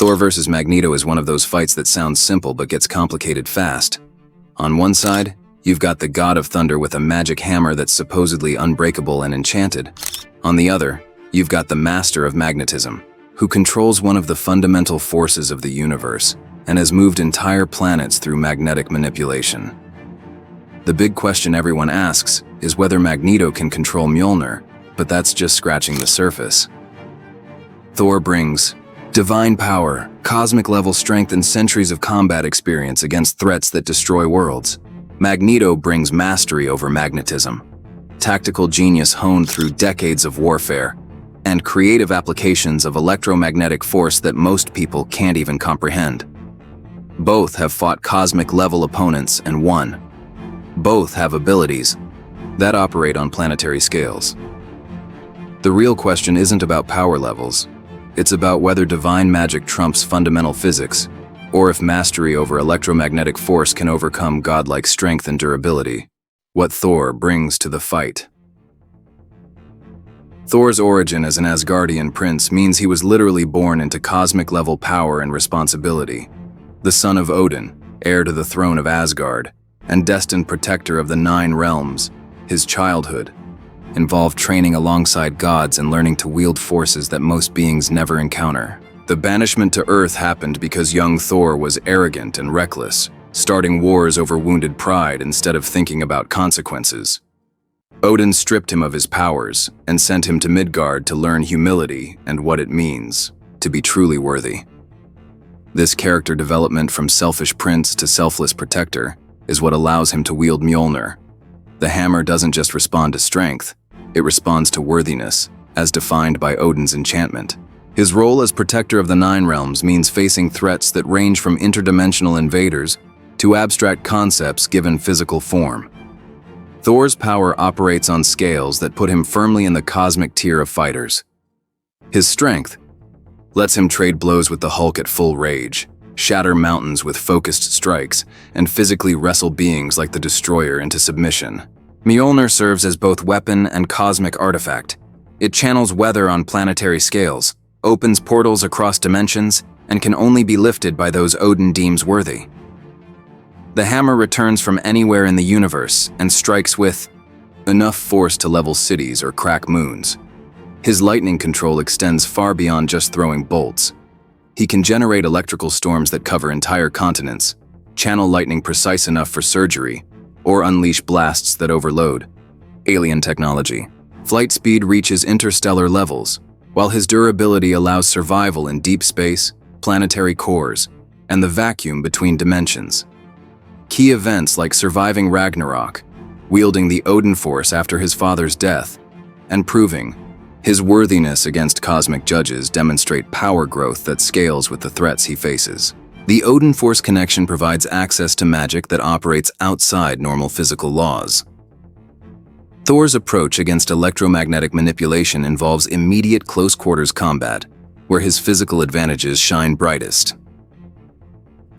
Thor vs. Magneto is one of those fights that sounds simple but gets complicated fast. On one side, you've got the god of thunder with a magic hammer that's supposedly unbreakable and enchanted. On the other, you've got the master of magnetism, who controls one of the fundamental forces of the universe and has moved entire planets through magnetic manipulation. The big question everyone asks is whether Magneto can control Mjolnir, but that's just scratching the surface. Thor brings divine power, cosmic-level strength, and centuries of combat experience against threats that destroy worlds. Magneto brings mastery over magnetism, tactical genius honed through decades of warfare, and creative applications of electromagnetic force that most people can't even comprehend. Both have fought cosmic-level opponents and won. Both have abilities that operate on planetary scales. The real question isn't about power levels. It's about whether divine magic trumps fundamental physics, or if mastery over electromagnetic force can overcome godlike strength and durability. What Thor brings to the fight. Thor's origin as an Asgardian prince means he was literally born into cosmic-level power and responsibility. The son of Odin, heir to the throne of Asgard, and destined protector of the 9 realms, his childhood involved training alongside gods and learning to wield forces that most beings never encounter. The banishment to Earth happened because young Thor was arrogant and reckless, starting wars over wounded pride instead of thinking about consequences. Odin stripped him of his powers and sent him to Midgard to learn humility and what it means to be truly worthy. This character development from selfish prince to selfless protector is what allows him to wield Mjolnir. The hammer doesn't just respond to strength, it responds to worthiness, as defined by Odin's enchantment. His role as protector of the 9 realms means facing threats that range from interdimensional invaders to abstract concepts given physical form. Thor's power operates on scales that put him firmly in the cosmic tier of fighters. His strength lets him trade blows with the Hulk at full rage, shatter mountains with focused strikes, and physically wrestle beings like the Destroyer into submission. Mjolnir serves as both weapon and cosmic artifact. It channels weather on planetary scales, opens portals across dimensions, and can only be lifted by those Odin deems worthy. The hammer returns from anywhere in the universe and strikes with enough force to level cities or crack moons. His lightning control extends far beyond just throwing bolts. He can generate electrical storms that cover entire continents, channel lightning precise enough for surgery, or unleash blasts that overload. Alien technology. Flight speed reaches interstellar levels, while his durability allows survival in deep space, planetary cores, and the vacuum between dimensions. Key events like surviving Ragnarok, wielding the Odin Force after his father's death, and proving his worthiness against cosmic judges demonstrate power growth that scales with the threats he faces. The Odin Force connection provides access to magic that operates outside normal physical laws. Thor's approach against electromagnetic manipulation involves immediate close-quarters combat, where his physical advantages shine brightest.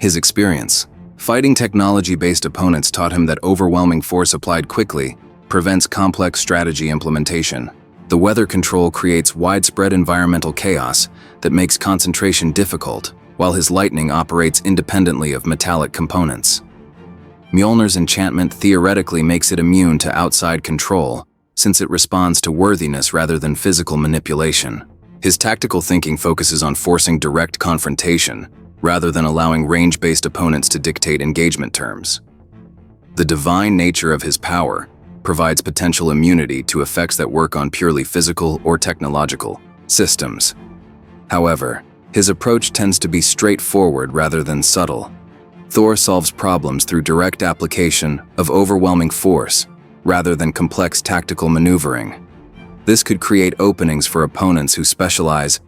His experience. Fighting technology-based opponents taught him that overwhelming force applied quickly prevents complex strategy implementation. The weather control creates widespread environmental chaos that makes concentration difficult, while his lightning operates independently of metallic components. Mjolnir's enchantment theoretically makes it immune to outside control, since it responds to worthiness rather than physical manipulation. His tactical thinking focuses on forcing direct confrontation, rather than allowing range-based opponents to dictate engagement terms. The divine nature of his power provides potential immunity to effects that work on purely physical or technological systems. However, his approach tends to be straightforward rather than subtle. Thor solves problems through direct application of overwhelming force, rather than complex tactical maneuvering. This could create openings for opponents who specialize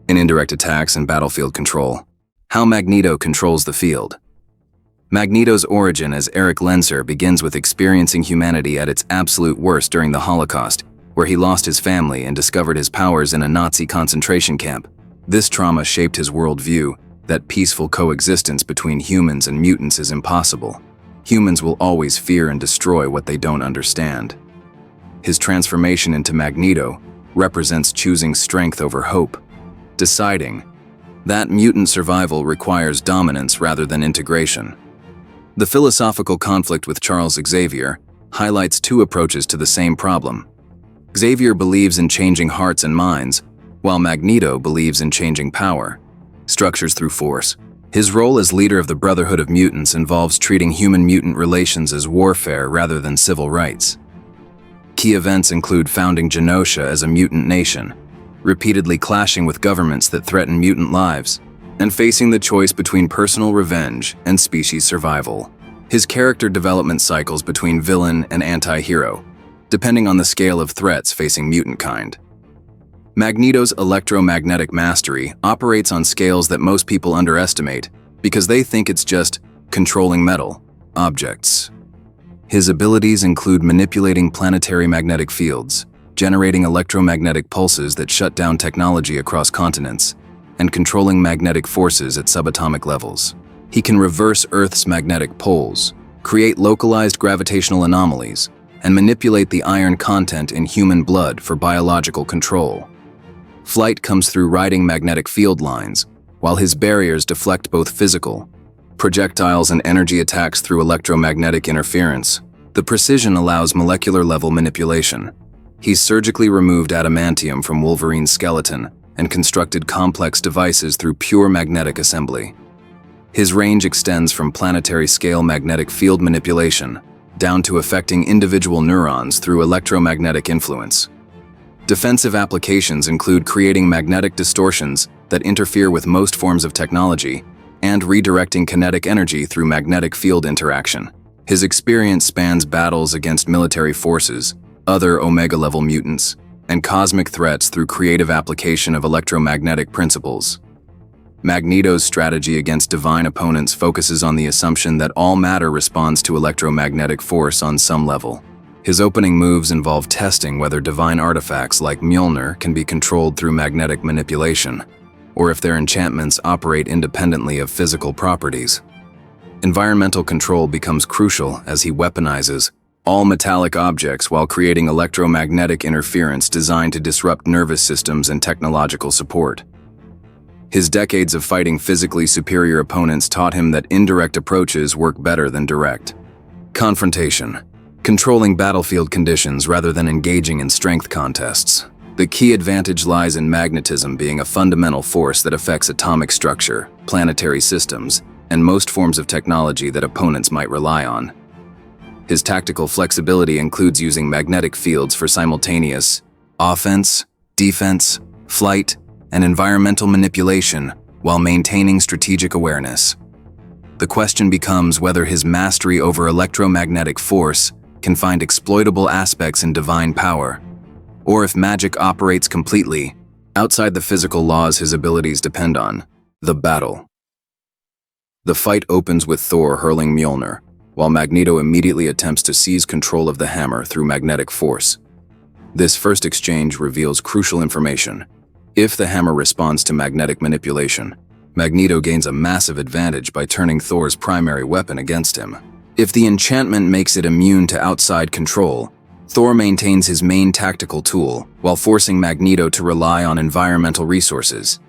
in indirect attacks and battlefield control. How Magneto controls the field. Magneto's origin as Eric Lenser begins with experiencing humanity at its absolute worst during the Holocaust, where he lost his family and discovered his powers in a Nazi concentration camp. This trauma shaped his worldview that peaceful coexistence between humans and mutants is impossible. Humans will always fear and destroy what they don't understand. His transformation into Magneto represents choosing strength over hope, deciding That mutant survival requires dominance rather than integration. The philosophical conflict with Charles Xavier highlights two approaches to the same problem. Xavier believes in changing hearts and minds, while Magneto believes in changing power, structures through force. His role as leader of the Brotherhood of Mutants involves treating human-mutant relations as warfare rather than civil rights. Key events include founding Genosha as a mutant nation, repeatedly clashing with governments that threaten mutant lives, and facing the choice between personal revenge and species survival. His character development cycles between villain and anti-hero, depending on the scale of threats facing mutant kind. Magneto's electromagnetic mastery operates on scales that most people underestimate because they think it's just controlling metal objects. His abilities include manipulating planetary magnetic fields, generating electromagnetic pulses that shut down technology across continents, and controlling magnetic forces at subatomic levels. He can reverse Earth's magnetic poles, create localized gravitational anomalies, and manipulate the iron content in human blood for biological control. Flight comes through riding magnetic field lines, while his barriers deflect both physical projectiles and energy attacks through electromagnetic interference. The precision allows molecular-level manipulation. He's surgically removed adamantium from Wolverine's skeleton and constructed complex devices through pure magnetic assembly. His range extends from planetary-scale magnetic field manipulation down to affecting individual neurons through electromagnetic influence. Defensive applications include creating magnetic distortions that interfere with most forms of technology and redirecting kinetic energy through magnetic field interaction. His experience spans battles against military forces, other Omega-level mutants, and cosmic threats through creative application of electromagnetic principles. Magneto's strategy against divine opponents focuses on the assumption that all matter responds to electromagnetic force on some level. His opening moves involve testing whether divine artifacts like Mjolnir can be controlled through magnetic manipulation, or if their enchantments operate independently of physical properties. Environmental control becomes crucial as he weaponizes all metallic objects while creating electromagnetic interference designed to disrupt nervous systems and technological support. His decades of fighting physically superior opponents taught him that indirect approaches work better than direct. Confrontation. Controlling battlefield conditions rather than engaging in strength contests. The key advantage lies in magnetism being a fundamental force that affects atomic structure, planetary systems, and most forms of technology that opponents might rely on. His tactical flexibility includes using magnetic fields for simultaneous offense, defense, flight, and environmental manipulation while maintaining strategic awareness. The question becomes whether his mastery over electromagnetic force can find exploitable aspects in divine power, or if magic operates completely outside the physical laws his abilities depend on. The battle. The fight opens with Thor hurling Mjolnir, while Magneto immediately attempts to seize control of the hammer through magnetic force. This first exchange reveals crucial information. If the hammer responds to magnetic manipulation, Magneto gains a massive advantage by turning Thor's primary weapon against him. If the enchantment makes it immune to outside control, Thor maintains his main tactical tool while forcing Magneto to rely on environmental resources.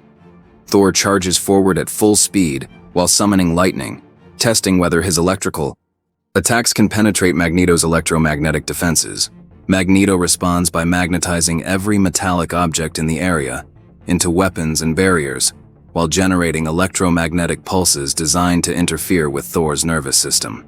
Thor charges forward at full speed while summoning lightning, testing whether his electrical attacks can penetrate Magneto's electromagnetic defenses. Magneto responds by magnetizing every metallic object in the area into weapons and barriers, while generating electromagnetic pulses designed to interfere with Thor's nervous system.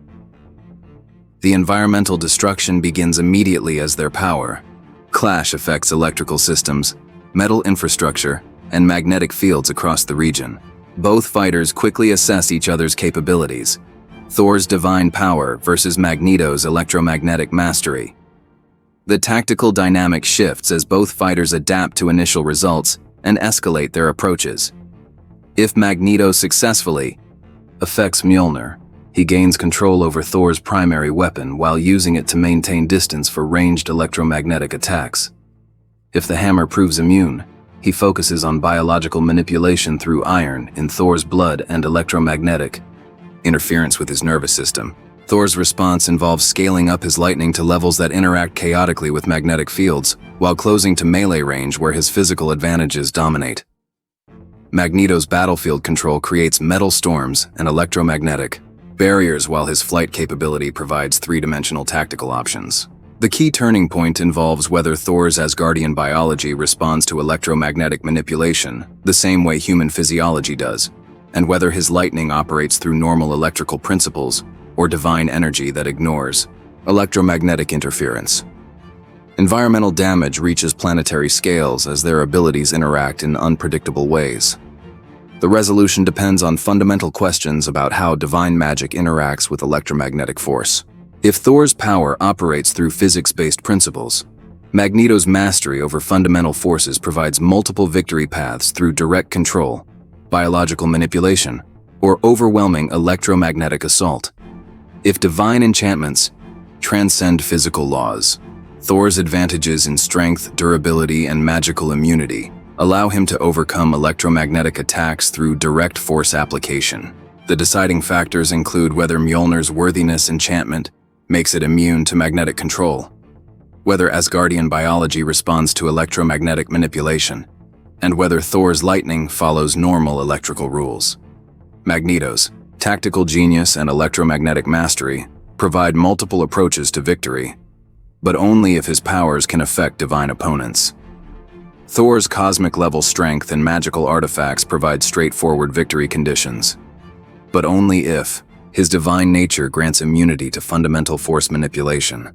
The environmental destruction begins immediately as their power clash affects electrical systems, metal infrastructure, and magnetic fields across the region. Both fighters quickly assess each other's capabilities. Thor's divine power versus Magneto's electromagnetic mastery. The tactical dynamic shifts as both fighters adapt to initial results and escalate their approaches. If Magneto successfully affects Mjolnir, he gains control over Thor's primary weapon while using it to maintain distance for ranged electromagnetic attacks. If the hammer proves immune, he focuses on biological manipulation through iron in Thor's blood and electromagnetic interference with his nervous system. Thor's response involves scaling up his lightning to levels that interact chaotically with magnetic fields, while closing to melee range where his physical advantages dominate. Magneto's battlefield control creates metal storms and electromagnetic barriers, while his flight capability provides three-dimensional tactical options. The key turning point involves whether Thor's Asgardian biology responds to electromagnetic manipulation the same way human physiology does, and whether his lightning operates through normal electrical principles or divine energy that ignores electromagnetic interference. Environmental damage reaches planetary scales as their abilities interact in unpredictable ways. The resolution depends on fundamental questions about how divine magic interacts with electromagnetic force. If Thor's power operates through physics-based principles, Magneto's mastery over fundamental forces provides multiple victory paths through direct control, biological manipulation, or overwhelming electromagnetic assault. If divine enchantments transcend physical laws, Thor's advantages in strength, durability, and magical immunity allow him to overcome electromagnetic attacks through direct force application. The deciding factors include whether Mjolnir's worthiness enchantment makes it immune to magnetic control, whether Asgardian biology responds to electromagnetic manipulation, and whether Thor's lightning follows normal electrical rules. Magneto's tactical genius and electromagnetic mastery provide multiple approaches to victory, but only if his powers can affect divine opponents. Thor's cosmic-level strength and magical artifacts provide straightforward victory conditions, but only if his divine nature grants immunity to fundamental force manipulation.